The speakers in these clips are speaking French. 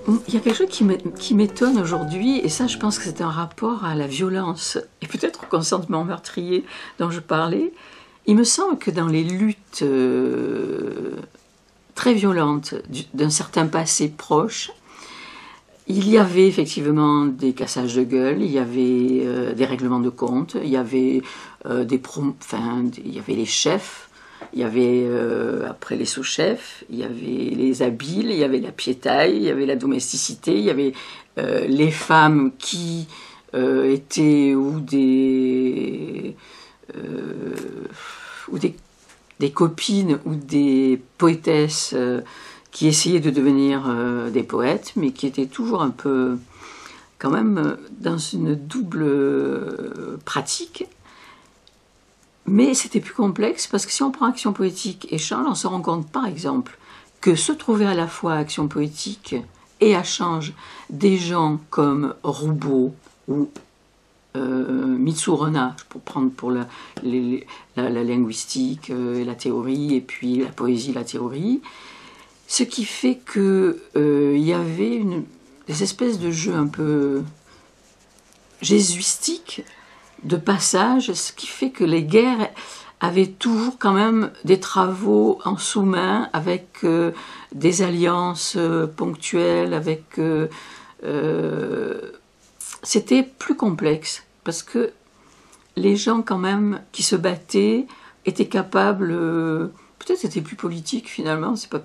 Il y a quelque chose qui m'étonne aujourd'hui, et ça je pense que c'est un rapport à la violence, et peut-être au consentement meurtrier dont je parlais. Il me semble que dans les luttes très violentes d'un certain passé proche, il y avait effectivement des cassages de gueule, il y avait des règlements de compte, il y avait il y avait les chefs, il y avait après les sous-chefs, il y avait les habiles, il y avait la piétaille, il y avait la domesticité, il y avait les femmes qui étaient ou des copines ou des poétesses qui essayaient de devenir des poètes, mais qui étaient toujours un peu, quand même, dans une double pratique. Mais c'était plus complexe, parce que si on prend Action poétique et Change, on se rend compte, par exemple, que se trouver à la fois à Action poétique et à Change des gens comme Roubaud ou Mitsurona, pour prendre pour la linguistique et la théorie, et puis la poésie, la théorie, ce qui fait que y avait des espèces de jeux un peu jésuistiques de passage, ce qui fait que les guerres avaient toujours quand même des travaux en sous-main, avec des alliances ponctuelles, avec c'était plus complexe, parce que les gens quand même qui se battaient étaient capables, peut-être c'était plus politique finalement, c'est pas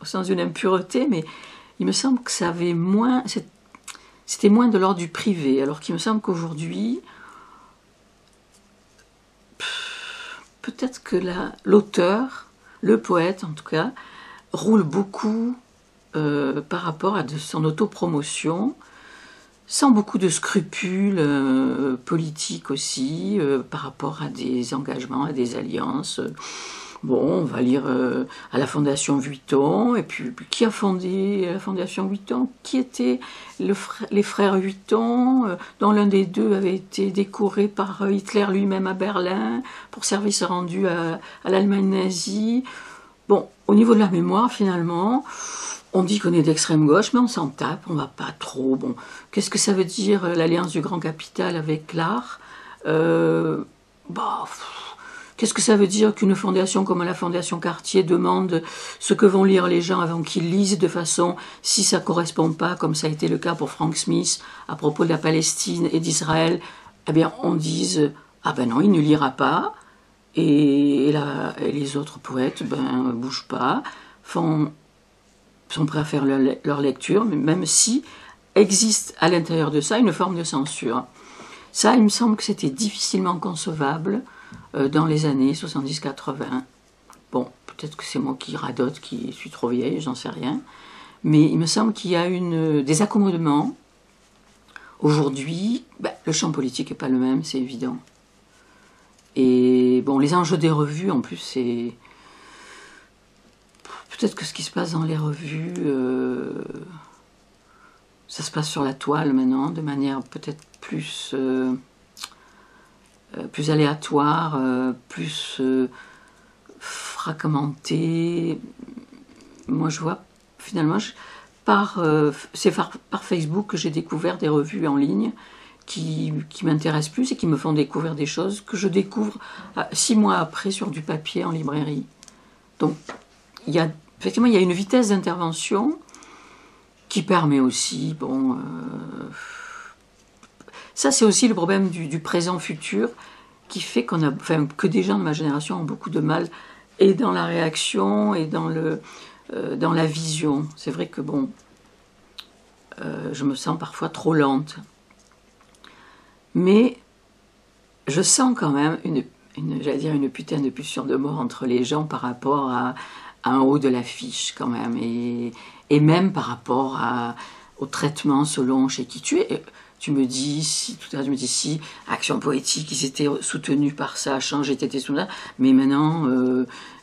au sens d'une impureté, mais il me semble que ça avait moins, c'était moins de l'ordre du privé, alors qu'il me semble qu'aujourd'hui, peut-être que l'auteur, le poète en tout cas, roule beaucoup par rapport à son autopromotion, sans beaucoup de scrupules politiques aussi, par rapport à des engagements, à des alliances. Bon, on va lire à la Fondation Vuitton, et puis qui a fondé la Fondation Vuitton? Qui étaient les frères Vuitton, dont l'un des deux avait été décoré par Hitler lui-même à Berlin pour service rendu à l'Allemagne nazie. Bon, au niveau de la mémoire, finalement, on dit qu'on est d'extrême gauche, mais on s'en tape, on va pas trop. Bon, qu'est-ce que ça veut dire l'alliance du grand capital avec l'art? Qu'est-ce que ça veut dire qu'une fondation comme la Fondation Cartier demande ce que vont lire les gens avant qu'ils lisent, de façon, si ça ne correspond pas, comme ça a été le cas pour Frank Smith, à propos de la Palestine et d'Israël, eh bien on dise « Ah ben non, il ne lira pas », et les autres poètes, ben, bougent pas, sont prêts à faire leur lecture, même si existe à l'intérieur de ça une forme de censure. Ça, il me semble que c'était difficilement concevable dans les années 70-80. Bon, peut-être que c'est moi qui radote, qui suis trop vieille, j'en sais rien. Mais il me semble qu'il y a des accommodements. Aujourd'hui, le champ politique n'est pas le même, c'est évident. Et bon, les enjeux des revues, en plus, c'est... Peut-être que ce qui se passe dans les revues, ça se passe sur la toile maintenant, de manière peut-être plus aléatoire, plus fragmentée. Moi, je vois, finalement, c'est par Facebook que j'ai découvert des revues en ligne qui m'intéressent plus et qui me font découvrir des choses que je découvre 6 mois après sur du papier en librairie. Donc, effectivement, il y a une vitesse d'intervention qui permet aussi, bon... ça, c'est aussi le problème du présent-futur, qui fait que des gens de ma génération ont beaucoup de mal, et dans la réaction, et dans la vision. C'est vrai que, bon, je me sens parfois trop lente. Mais je sens quand même j'allais dire une putain de pulsion de mort entre les gens par rapport à un haut de l'affiche, quand même, et même par rapport au traitement selon chez qui tu es. Tu me dis, si Action poétique, ils étaient soutenus par ça, Change était soutenu, mais maintenant,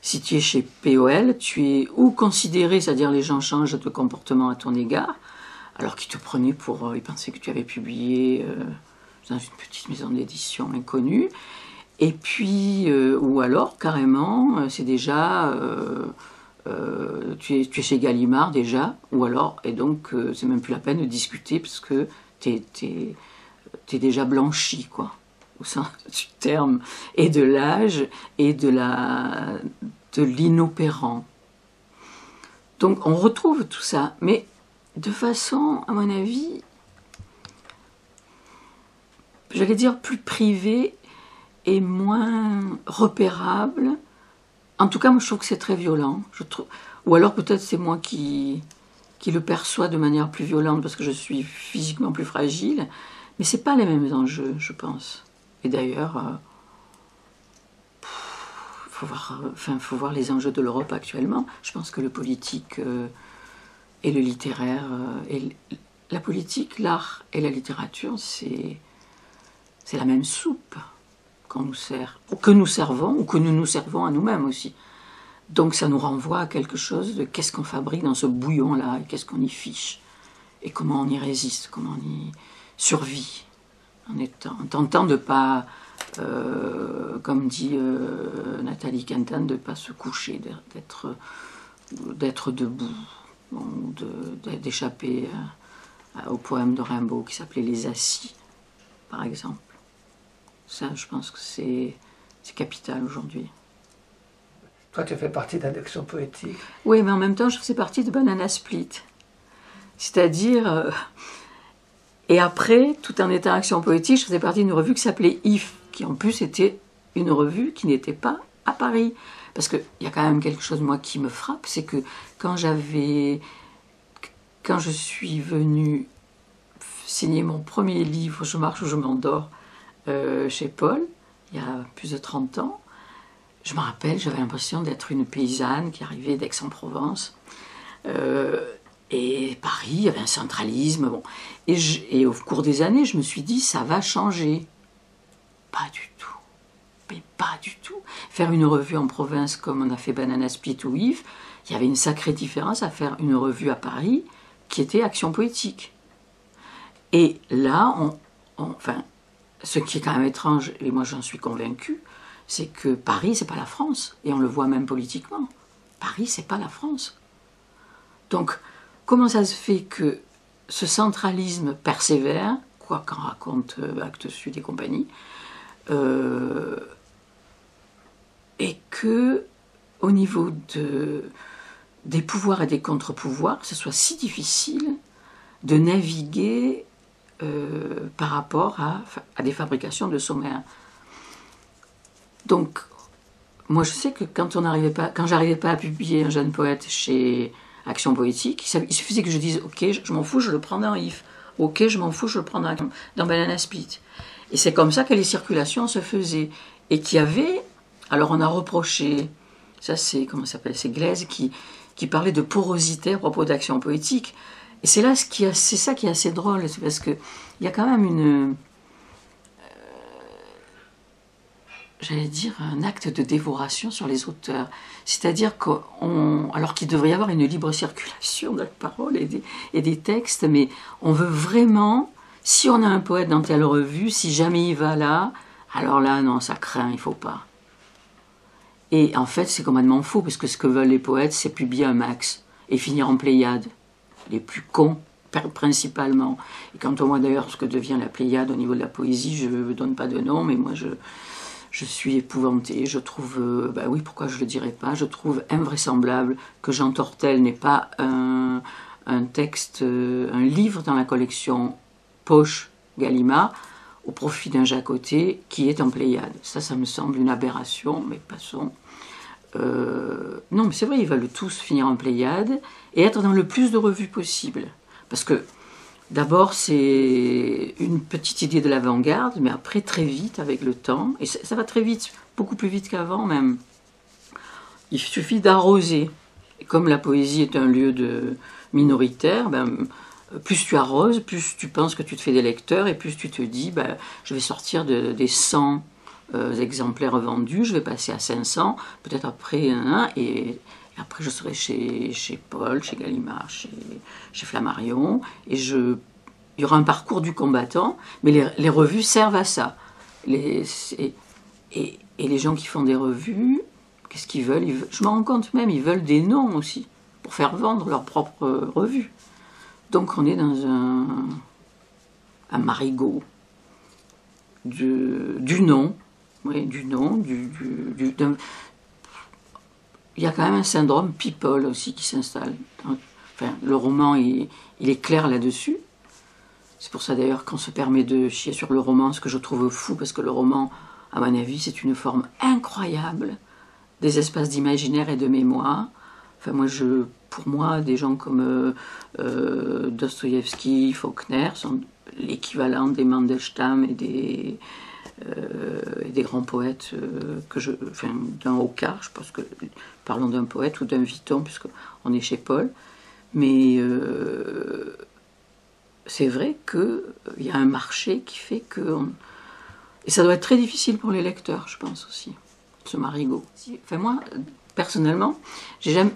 si tu es chez POL, tu es ou considéré, c'est-à-dire les gens changent de comportement à ton égard, alors qu'ils te prenaient pour... ils pensaient que tu avais publié dans une petite maison d'édition inconnue, et puis, ou alors, carrément, c'est déjà tu es chez Gallimard déjà, ou alors, et donc c'est même plus la peine de discuter parce que t'es déjà blanchi, quoi, au sens du terme, et de l'âge, et de l'inopérant. Donc on retrouve tout ça, mais de façon, à mon avis, j'allais dire plus privée et moins repérable. En tout cas, moi je trouve que c'est très violent. Ou alors peut-être c'est moi qui le perçois de manière plus violente parce que je suis physiquement plus fragile. Mais c'est pas les mêmes enjeux, je pense. Et d'ailleurs, faut voir les enjeux de l'Europe actuellement. Je pense que le politique et le littéraire, la politique, l'art et la littérature, c'est la même soupe qu'on nous sert, ou que nous servons, ou que nous nous servons à nous-mêmes aussi. Donc ça nous renvoie à quelque chose de qu'est-ce qu'on fabrique dans ce bouillon-là, et qu'est-ce qu'on y fiche, et comment on y résiste, comment on y survit, en tentant de ne pas, comme dit Nathalie Quentin, de ne pas se coucher, d'être debout, d'échapper au poème de Rimbaud qui s'appelait Les Assis, par exemple. Ça, je pense que c'est capital aujourd'hui. Toi, tu fais partie d'Action Poétique. Oui, mais en même temps, je faisais partie de Banana Split. C'est-à-dire... et après, tout en étant Action Poétique, je faisais partie d'une revue qui s'appelait IF, qui en plus était une revue qui n'était pas à Paris. Parce qu'il y a quand même quelque chose, moi, qui me frappe, c'est que quand je suis venue signer mon premier livre, Je marche ou je m'endors, chez Paul, il y a plus de 30 ans, je me rappelle, j'avais l'impression d'être une paysanne qui arrivait d'Aix-en-Provence. Et Paris, il y avait un centralisme. Bon. Et au cours des années, je me suis dit, ça va changer. Pas du tout. Mais pas du tout. Faire une revue en province comme on a fait Banana Split ou Yves, il y avait une sacrée différence à faire une revue à Paris qui était Action Poétique. Et là, enfin, ce qui est quand même étrange, et moi j'en suis convaincue, c'est que Paris, c'est pas la France. Et on le voit même politiquement. Paris, c'est pas la France. Donc, comment ça se fait que ce centralisme persévère, quoi qu'en raconte Actes Sud et compagnie, et que, au niveau des pouvoirs et des contre-pouvoirs, ce soit si difficile de naviguer par rapport à des fabrications de sommaires. Donc, moi je sais que quand j'arrivais pas à publier Un jeune poète chez Action Poétique, il suffisait que je dise ok, je m'en fous, je le prends dans IF. Ok, je m'en fous, je le prends dans Banana Split. Et c'est comme ça que les circulations se faisaient. Et qu'il y avait, alors on a reproché, ça c'est, comment ça s'appelle, c'est Glaise qui parlait de porosité à propos d'Action Poétique. Et c'est ça qui est assez drôle, c'est parce qu'il y a quand même j'allais dire, un acte de dévoration sur les auteurs. C'est-à-dire alors qu'il devrait y avoir une libre circulation de la parole et des textes, mais on veut vraiment, si on a un poète dans telle revue, si jamais il va là, alors là, non, ça craint, il faut pas. Et en fait, c'est complètement faux, parce que ce que veulent les poètes, c'est publier un max et finir en Pléiade. Les plus cons, principalement. Et quand on voit d'ailleurs ce que devient la Pléiade au niveau de la poésie, je ne donne pas de nom, mais moi je suis épouvantée, je trouve, bah oui, pourquoi je le dirais pas, je trouve invraisemblable que Jean Tortel n'ait pas un texte, un livre dans la collection Poche Gallimard, au profit d'un Jacotet qui est en Pléiade. Ça me semble une aberration, mais passons. Non, mais c'est vrai, ils veulent tous finir en Pléiade et être dans le plus de revues possible. Parce que d'abord, c'est une petite idée de l'avant-garde, mais après, très vite, avec le temps, et ça va très vite, beaucoup plus vite qu'avant même, il suffit d'arroser. Et comme la poésie est un lieu minoritaire, plus tu arroses, plus tu penses que tu te fais des lecteurs, et plus tu te dis, je vais sortir des 100 exemplaires vendus, je vais passer à 500, peut-être après et après je serai chez Paul, chez Gallimard, chez Flammarion, et il y aura un parcours du combattant, mais les revues servent à ça. Et les gens qui font des revues, Qu'est-ce qu'ils veulent? Je me rends compte même, ils veulent des noms aussi, pour faire vendre leur propre revue. Donc on est dans un marigot du nom, oui, du nom, il y a quand même un syndrome people aussi qui s'installe. Enfin, le roman, il est clair là-dessus. C'est pour ça d'ailleurs qu'on se permet de chier sur le roman, ce que je trouve fou, parce que le roman, à mon avis, c'est une forme incroyable des espaces d'imaginaire et de mémoire. Enfin, pour moi, des gens comme Dostoïevski, Faulkner sont l'équivalent des Mandelstam et des grands poètes enfin, d'un Hockart, je pense que parlons d'un poète ou d'un Vuitton, puisqu'on est chez Paul. Mais c'est vrai qu'il y a un marché qui fait que... Et ça doit être très difficile pour les lecteurs, je pense aussi, ce marigot. Enfin, moi, personnellement, j'ai jamais...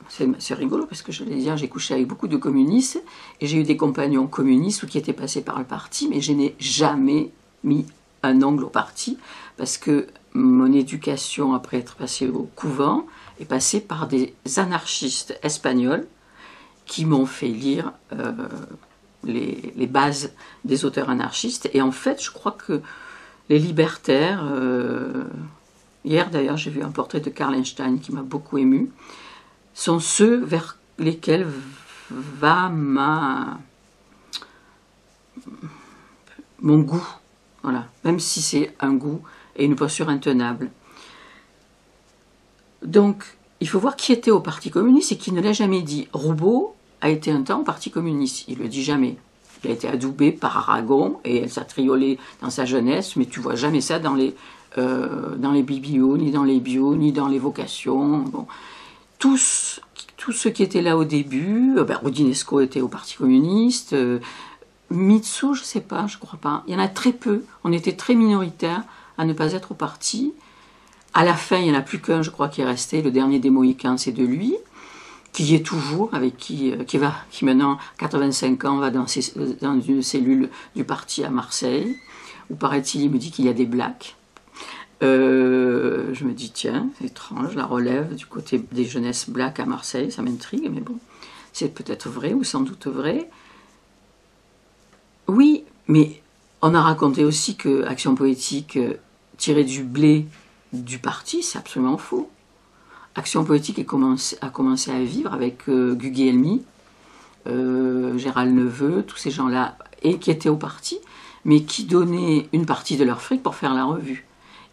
C'est rigolo parce que je l'ai dit, j'ai couché avec beaucoup de communistes et j'ai eu des compagnons communistes ou qui étaient passés par le parti, mais je n'ai jamais mis un ongle au parti parce que mon éducation, après être passée au couvent, est passée par des anarchistes espagnols qui m'ont fait lire les bases des auteurs anarchistes. Et en fait, je crois que les libertaires... hier, d'ailleurs, j'ai vu un portrait de Karl Einstein qui m'a beaucoup ému, sont ceux vers lesquels va mon goût. Voilà. Même si c'est un goût et une posture intenable. Donc, il faut voir qui était au Parti communiste et qui ne l'a jamais dit. Roubaud a été un temps au Parti communiste. Il ne le dit jamais. Il a été adoubé par Aragon et ça triolait dans sa jeunesse, mais tu vois jamais ça dans les biblios, ni dans les bios, ni dans les vocations. Bon. Tous ceux qui étaient là au début, Roudinesco était au Parti communiste, Mitsou, je ne sais pas, je ne crois pas. Il y en a très peu. On était très minoritaires à ne pas être au parti. À la fin, il n'y en a plus qu'un, je crois, qui est resté. Le dernier des Mohicans, c'est de lui, qui y est toujours, avec qui maintenant, 85 ans, va dans une cellule du parti à Marseille, où paraît-il, il me dit qu'il y a des blacks. Je me dis, tiens, c'est étrange, la relève du côté des jeunesses blacks à Marseille, ça m'intrigue, mais bon, c'est peut-être vrai ou sans doute vrai. Oui, mais on a raconté aussi que Action Poétique tirait du blé du parti, c'est absolument faux. Action Poétique a commencé à vivre avec Guglielmi, Gérald Neveu, tous ces gens-là, et qui étaient au parti, mais qui donnaient une partie de leur fric pour faire la revue.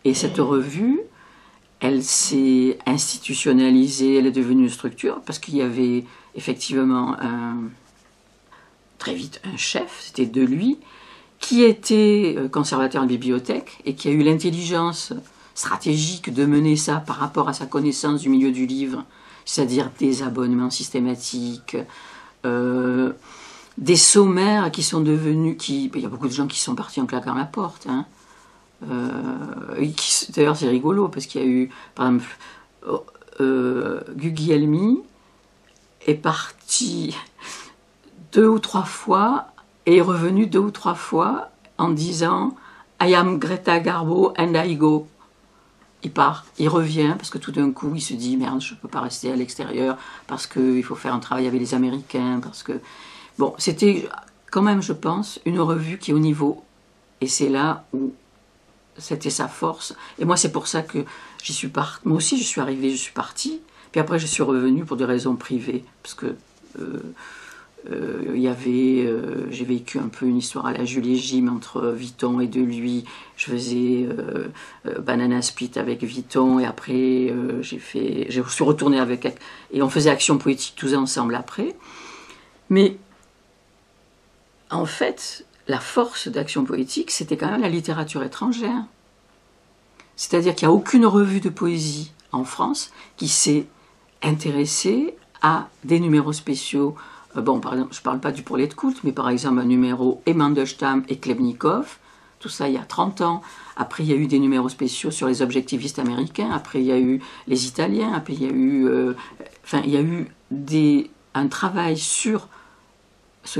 Et cette revue, elle s'est institutionnalisée, elle est devenue une structure, parce qu'il y avait effectivement très vite un chef, c'était de lui, qui était conservateur de bibliothèque et qui a eu l'intelligence stratégique de mener ça par rapport à sa connaissance du milieu du livre, c'est-à-dire des abonnements systématiques, des sommaires qui sont devenus... Il y a beaucoup de gens qui sont partis en claquant la porte, hein. D'ailleurs c'est rigolo parce qu'il y a eu par exemple Guglielmi est parti 2 ou 3 fois et est revenu 2 ou 3 fois en disant I am Greta Garbo and I go. Il part, il revient parce que tout d'un coup il se dit merde, je ne peux pas rester à l'extérieur parce qu'il faut faire un travail avec les Américains, parce que bon, c'était quand même, je pense, une revue qui est au niveau, et c'est là où c'était sa force. Et moi, c'est pour ça que j'y suis partie. Moi aussi, je suis arrivée, je suis partie. Puis après, je suis revenue pour des raisons privées. Parce que j'ai vécu un peu une histoire à la Julie Jim entre Vuitton et de lui. Je faisais Banana Split avec Vuitton. Et après, je suis retournée avec... Et on faisait Action Poétique tous ensemble après. Mais en fait... La force d'Action Poétique, c'était quand même la littérature étrangère. C'est-à-dire qu'il n'y a aucune revue de poésie en France qui s'est intéressée à des numéros spéciaux. Bon, par exemple, je ne parle pas du Prolet de culte, mais par exemple un numéro et Mandelstam et Klebnikov, tout ça il y a 30 ans. Après, il y a eu des numéros spéciaux sur les objectivistes américains. Après, il y a eu les Italiens. Après, il y a eu... il y a eu un travail sur ce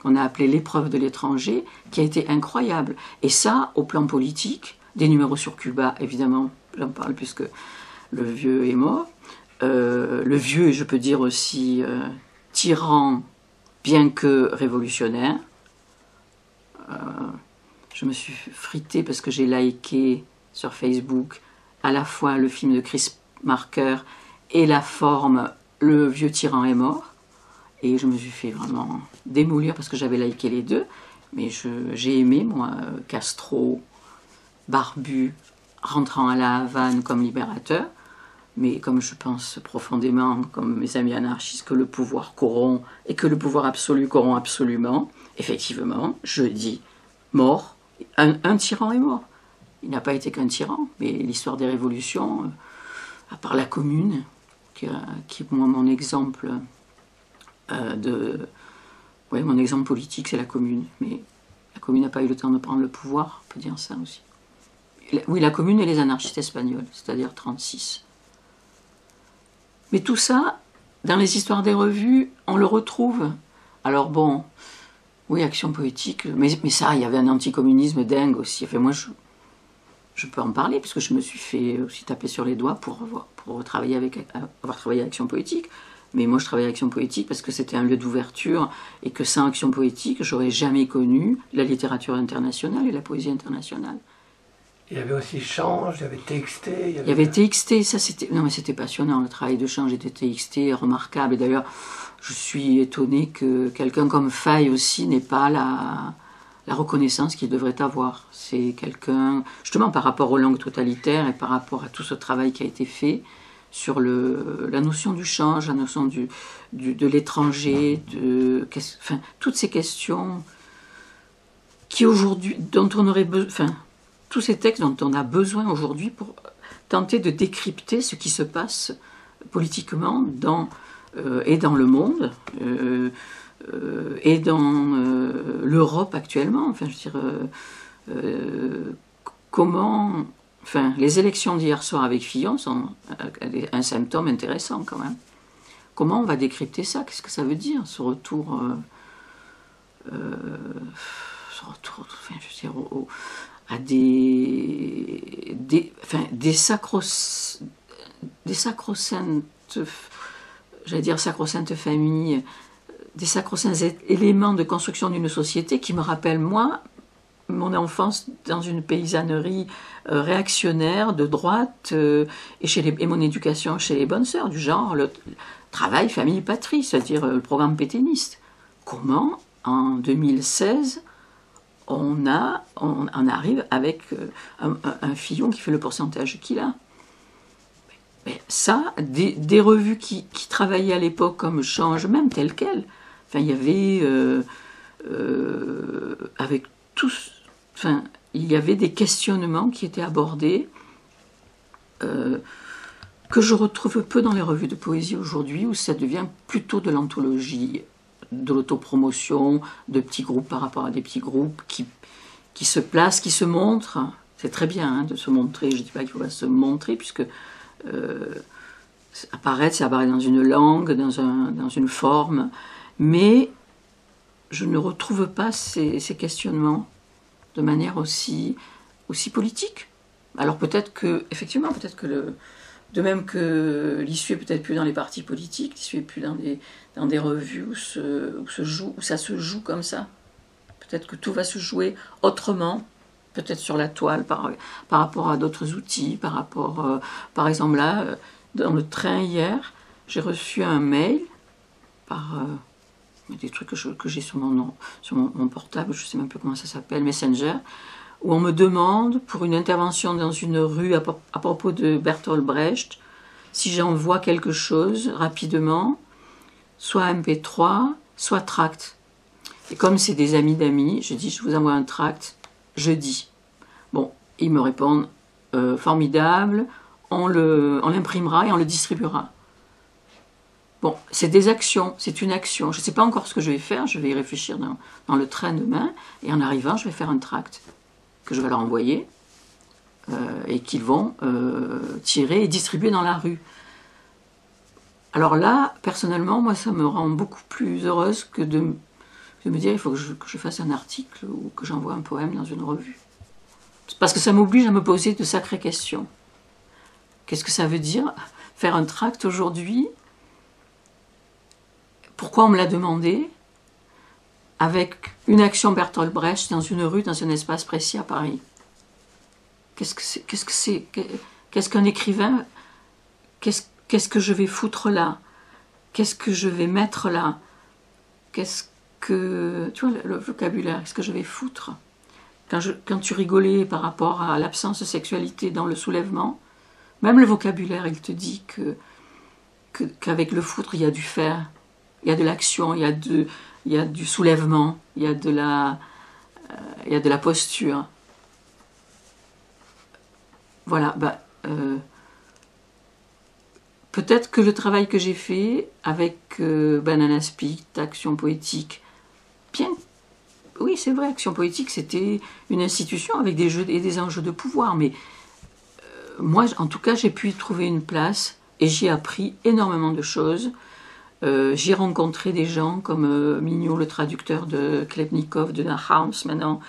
qu'on a appelé l'épreuve de l'étranger, qui a été incroyable. Et ça, au plan politique, des numéros sur Cuba, évidemment, que j'en parle puisque le vieux est mort. Le vieux, je peux dire aussi tyran, bien que révolutionnaire. Je me suis fritée parce que j'ai liké sur Facebook à la fois le film de Chris Marker et la forme Le vieux tyran est mort. Et je me suis fait vraiment démolir parce que j'avais liké les deux. Mais j'ai aimé, moi, Castro, barbu, rentrant à la Havane comme libérateur. Mais comme je pense profondément, comme mes amis anarchistes, que le pouvoir corrompt et que le pouvoir absolu corrompt absolument, effectivement, je dis mort. Un tyran est mort. Il n'a pas été qu'un tyran, mais l'histoire des révolutions, à part la Commune, qui est moi mon exemple mon exemple politique, c'est la Commune. Mais la Commune n'a pas eu le temps de prendre le pouvoir, on peut dire ça aussi. Oui, la Commune et les anarchistes espagnols, c'est-à-dire 36. Mais tout ça, dans les histoires des revues, on le retrouve. Alors bon, oui, Action Poétique, mais ça, il y avait un anticommunisme dingue aussi. Enfin, moi, je peux en parler, puisque je me suis fait aussi taper sur les doigts pour avoir travaillé à Action Poétique. Mais moi, je travaillais à Action Poétique parce que c'était un lieu d'ouverture et que sans Action Poétique, j'aurais jamais connu la littérature internationale et la poésie internationale. Il y avait aussi Change, il y avait TXT. Il y avait TXT, ça c'était... Non mais c'était passionnant, le travail de Change et de TXT est remarquable. Et d'ailleurs, je suis étonnée que quelqu'un comme Faye aussi n'ait pas la reconnaissance qu'il devrait avoir. C'est quelqu'un, justement par rapport aux langues totalitaires et par rapport à tout ce travail qui a été fait sur la notion du change, la notion de l'étranger, enfin, toutes ces questions qui aujourd'hui, dont on aurait besoin... Enfin, tous ces textes dont on a besoin aujourd'hui pour tenter de décrypter ce qui se passe politiquement et dans le monde et dans l'Europe actuellement. Enfin, je veux dire, comment... Enfin, les élections d'hier soir avec Fillon sont un symptôme intéressant quand même. Comment on va décrypter ça? Qu'est-ce que ça veut dire, ce retour... enfin, je veux dire, à des sacro-saintes, j'allais dire sacro-saintes familles, des sacro-saints éléments de construction d'une société qui me rappellent, moi, mon enfance dans une paysannerie réactionnaire, de droite, et mon éducation chez les bonnes sœurs, du genre le travail, famille, patrie, c'est-à-dire le programme pétainiste. Comment, en 2016, on arrive avec un Fillon qui fait le pourcentage qu'il a. Mais ça, des revues qui travaillaient à l'époque comme Change, même telles quelles, enfin, il y avait avec tous, enfin, il y avait des questionnements qui étaient abordés que je retrouve peu dans les revues de poésie aujourd'hui, où ça devient plutôt de l'anthologie, de l'autopromotion, de petits groupes par rapport à des petits groupes qui se placent, qui se montrent. C'est très bien hein, de se montrer, je ne dis pas qu'il faut pas se montrer, puisque apparaître, c'est apparaître dans une langue, dans une forme, mais je ne retrouve pas ces questionnements de manière aussi politique. Alors peut-être que, effectivement, de même que l'issue est peut-être plus dans les partis politiques, l'issue est plus dans des revues où ça se joue comme ça. Peut-être que tout va se jouer autrement, peut-être sur la toile, par rapport à d'autres outils, par exemple là, dans le train hier, j'ai reçu un mail par des trucs que j'ai sur mon portable, je ne sais même plus comment ça s'appelle, Messenger, où on me demande, pour une intervention dans une rue à propos de Bertolt Brecht, si j'envoie quelque chose rapidement, soit MP3, soit tract. Et comme c'est des amis d'amis, je dis, je vous envoie un tract jeudi. Bon, ils me répondent, formidable, on l'imprimera et on le distribuera. Bon, c'est des actions, c'est une action. Je ne sais pas encore ce que je vais faire, je vais y réfléchir dans le train demain, et en arrivant, je vais faire un tract que je vais leur envoyer, et qu'ils vont tirer et distribuer dans la rue. Alors là, personnellement, moi, ça me rend beaucoup plus heureuse que de me dire il faut que je fasse un article ou que j'envoie un poème dans une revue. Parce que ça m'oblige à me poser de sacrées questions. Qu'est-ce que ça veut dire faire un tract aujourd'hui? Pourquoi on me l'a demandé? Avec une action Bertolt Brecht dans une rue, dans un espace précis à Paris. Qu'est-ce que c'est? Qu'est-ce qu'un écrivain? Qu'est-ce que je vais foutre là? Qu'est-ce que je vais mettre là? Qu'est-ce que... Tu vois, le vocabulaire, qu'est-ce que je vais foutre? Quand tu rigolais par rapport à l'absence de sexualité dans le soulèvement, même le vocabulaire, il te dit qu'avec le foutre, il y a du faire, il y a de l'action, il y a du soulèvement, il y a de la posture. Voilà, peut-être que le travail que j'ai fait avec Banana Split, Action Poétique, oui c'est vrai, Action Poétique c'était une institution avec des jeux et des enjeux de pouvoir, mais moi en tout cas j'ai pu y trouver une place et j'y ai appris énormément de choses. J'ai rencontré des gens comme Mignot, le traducteur de Klebnikov, de Nahams maintenant,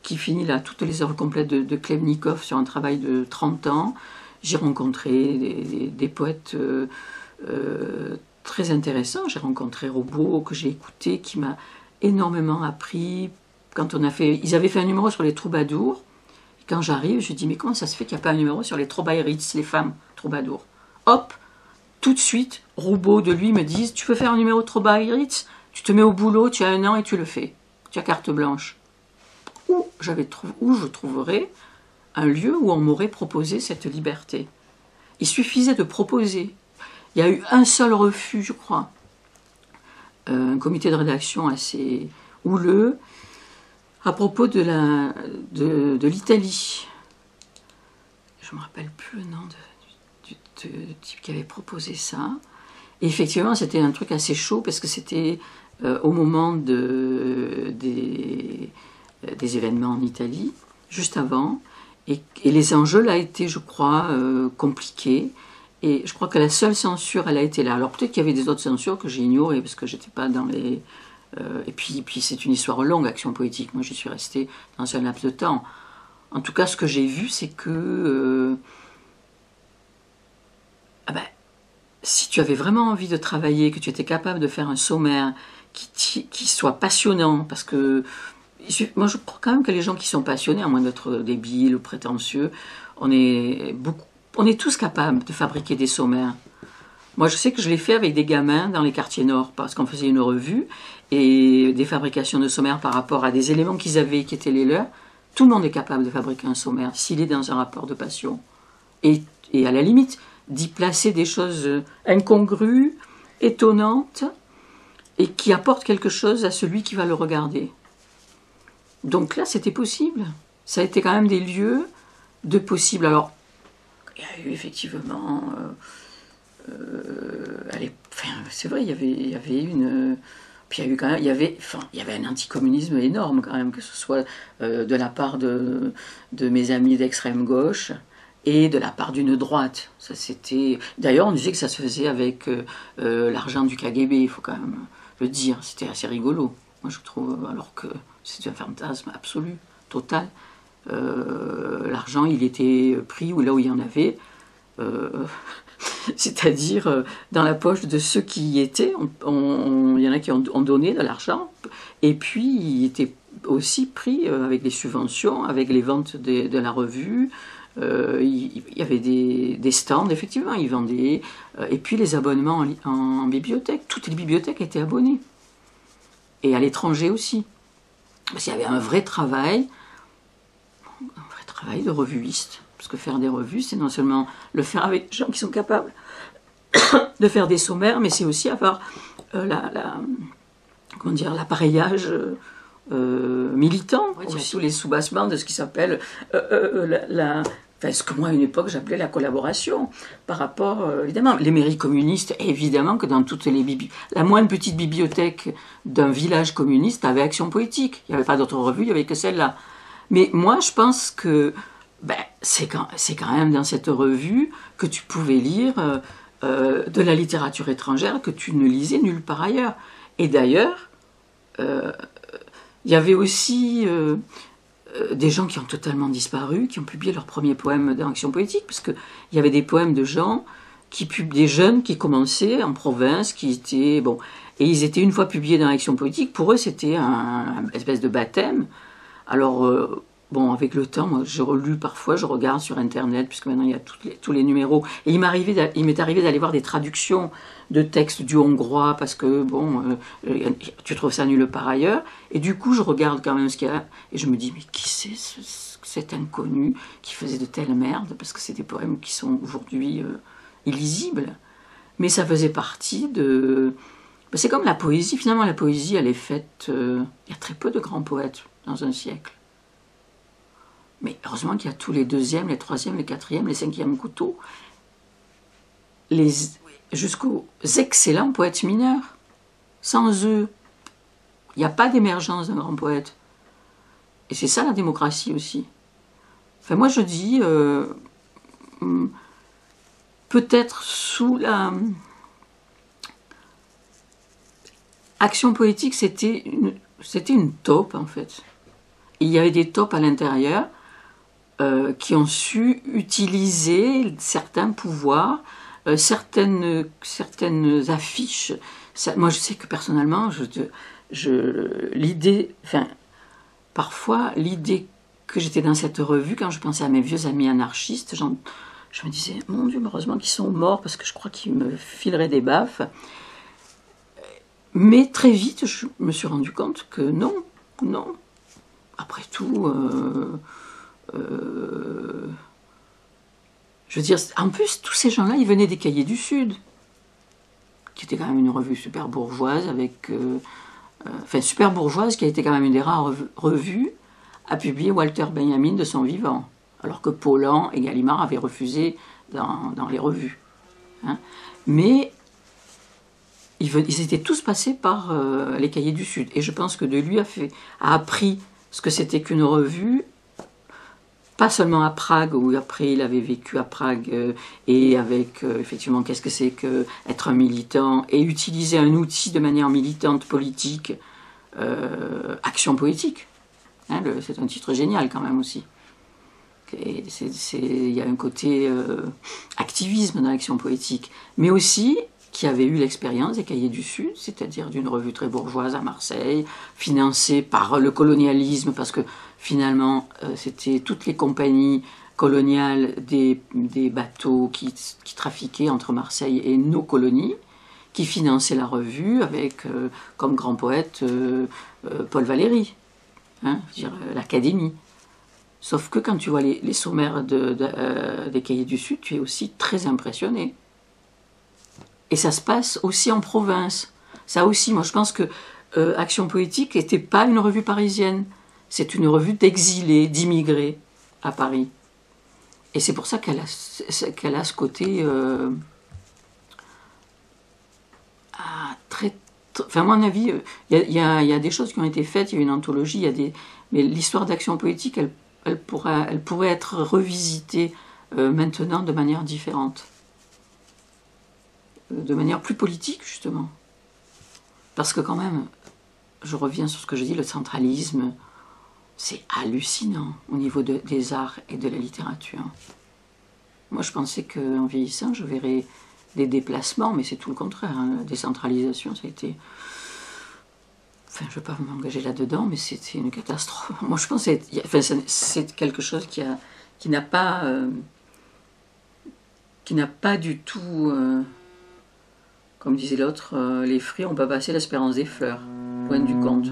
qui finit là toutes les œuvres complètes de Klebnikov sur un travail de 30 ans. J'ai rencontré des poètes très intéressants. J'ai rencontré Robot, que j'ai écouté, qui m'a énormément appris. Quand ils avaient fait un numéro sur les troubadours. Et quand j'arrive, je dis mais comment ça se fait qu'il n'y a pas un numéro sur les troubaïrites, les femmes troubadours? Hop, tout de suite, Roubaud de lui me disent tu veux faire un numéro de troubaïrites, tu te mets au boulot, tu as 1 an et tu le fais. Tu as carte blanche. Où je trouverais un lieu où on m'aurait proposé cette liberté. Il suffisait de proposer. Il y a eu un seul refus, je crois. Un comité de rédaction assez houleux à propos de l'Italie. Je ne me rappelle plus le nom du type qui avait proposé ça. Et effectivement, c'était un truc assez chaud parce que c'était au moment des événements en Italie, juste avant. Et les enjeux là étaient, je crois, compliqués. Et je crois que la seule censure, elle a été là. Alors peut-être qu'il y avait des autres censures que j'ai ignorées parce que j'étais pas dans les... et puis c'est une histoire longue, Action Poétique. Moi, j'y suis restée dans un laps de temps. En tout cas, ce que j'ai vu, c'est que... si tu avais vraiment envie de travailler, que tu étais capable de faire un sommaire qui soit passionnant, parce que... Moi, je crois quand même que les gens qui sont passionnés, à moins d'être débiles ou prétentieux, on est tous capables de fabriquer des sommaires. Moi, je sais que je l'ai fait avec des gamins dans les quartiers nord, parce qu'on faisait une revue, et des fabrications de sommaires par rapport à des éléments qu'ils avaient, qui étaient les leurs. Tout le monde est capable de fabriquer un sommaire, s'il est dans un rapport de passion. Et à la limite, d'y placer des choses incongrues, étonnantes, et qui apportent quelque chose à celui qui va le regarder. Donc là, c'était possible. Ça a été quand même des lieux de possible. Alors, il y a eu effectivement... c'est vrai, il y avait une... Puis il y avait un anticommunisme énorme quand même, que ce soit de la part de mes amis d'extrême gauche et de la part d'une droite. Ça, c'était... D'ailleurs, on disait que ça se faisait avec l'argent du KGB, il faut quand même le dire. C'était assez rigolo, moi je trouve, alors que... C'est un fantasme absolu, total. L'argent, il était pris là où il y en avait, c'est-à-dire dans la poche de ceux qui y étaient. Il y en a qui ont donné de l'argent, et puis il était aussi pris avec les subventions, avec les ventes de la revue. Il y avait des stands, effectivement, ils vendaient, et puis les abonnements en bibliothèque. Toutes les bibliothèques étaient abonnées, et à l'étranger aussi. Parce qu'il y avait un vrai travail de revuiste. Parce que faire des revues, c'est non seulement le faire avec des gens qui sont capables de faire des sommaires, mais c'est aussi avoir l'appareillage militant, tous les soubassements de ce qui s'appelle ce que moi à une époque j'appelais la collaboration par rapport, évidemment, les mairies communistes, évidemment que dans toutes les la moindre petite bibliothèque d'un village communiste avait Action Poétique. Il n'y avait pas d'autres revues, il n'y avait que celle-là. Mais moi je pense que c'est quand même dans cette revue que tu pouvais lire de la littérature étrangère que tu ne lisais nulle part ailleurs. Et d'ailleurs, il y avait aussi des gens qui ont totalement disparu, qui ont publié leurs premiers poèmes dans Action Poétique, parce qu'il y avait des poèmes de gens, des jeunes qui commençaient en province, qui étaient... Bon, et ils étaient une fois publiés dans Action Poétique, pour eux c'était un espèce de baptême. Alors, bon, avec le temps, moi, je relus parfois, je regarde sur Internet, puisque maintenant il y a tous les numéros, et il m'est arrivé d'aller voir des traductions de textes du hongrois, parce que, bon, tu trouves ça nulle part ailleurs, et du coup, je regarde quand même ce qu'il y a, et je me dis, mais qui c'est cet inconnu qui faisait de telles merdes, parce que c'est des poèmes qui sont aujourd'hui illisibles, mais ça faisait partie de... C'est comme la poésie, finalement la poésie elle est faite, il y a très peu de grands poètes dans un siècle. Mais heureusement qu'il y a tous les deuxièmes, les troisièmes, les quatrièmes, les cinquièmes couteaux, jusqu'aux excellents poètes mineurs. Sans eux, il n'y a pas d'émergence d'un grand poète. Et c'est ça la démocratie aussi. Enfin moi je dis, peut-être sous la... Action Poétique, c'était une taupe, en fait. Il y avait des taupes à l'intérieur qui ont su utiliser certains pouvoirs, certaines affiches. Moi, je sais que personnellement, parfois, l'idée que j'étais dans cette revue, quand je pensais à mes vieux amis anarchistes, je me disais, mon Dieu, heureusement qu'ils sont morts, parce que je crois qu'ils me fileraient des baffes. Mais très vite, je me suis rendu compte que non. Après tout, je veux dire, en plus, tous ces gens-là, ils venaient des Cahiers du Sud, qui était quand même une revue super bourgeoise, super bourgeoise, qui a été quand même une des rares revues à publier Walter Benjamin de son vivant, alors que Paulan et Gallimard avaient refusé dans les revues. Hein. Mais ils étaient tous passés par les Cahiers du Sud. Et je pense que de lui a appris ce que c'était qu'une revue, pas seulement à Prague, où après il avait vécu à Prague, et avec effectivement qu'est-ce que c'est qu'être un militant, et utiliser un outil de manière militante, politique, Action Poétique. Hein, c'est un titre génial quand même aussi. Il y a un côté activisme dans l'Action Poétique. Mais aussi... qui avait eu l'expérience des Cahiers du Sud, c'est-à-dire d'une revue très bourgeoise à Marseille, financée par le colonialisme, parce que finalement, c'était toutes les compagnies coloniales des bateaux qui trafiquaient entre Marseille et nos colonies, qui finançaient la revue avec, comme grand poète, Paul Valéry, hein, l'Académie. Sauf que quand tu vois les sommaires des Cahiers du Sud, tu es aussi très impressionné. Et ça se passe aussi en province. Ça aussi, moi je pense que Action Poétique n'était pas une revue parisienne. C'est une revue d'exilés, d'immigrés à Paris. Et c'est pour ça qu'elle a ce côté très... Enfin, à mon avis, il y a des choses qui ont été faites, il y a une anthologie, mais l'histoire d'Action Poétique, elle pourrait être revisitée maintenant de manière différente. De manière plus politique, justement. Parce que quand même, je reviens sur ce que je dis, le centralisme, c'est hallucinant au niveau des arts et de la littérature. Moi, je pensais qu'en vieillissant, je verrais des déplacements, mais c'est tout le contraire. Hein. La décentralisation, ça a été... Enfin, je ne vais pas m'engager là-dedans, mais c'était une catastrophe. Moi, je pense que c'est quelque chose qui n'a pas du tout... Comme disait l'autre, les fruits n'ont pas passé l'espérance des fleurs. Point du compte.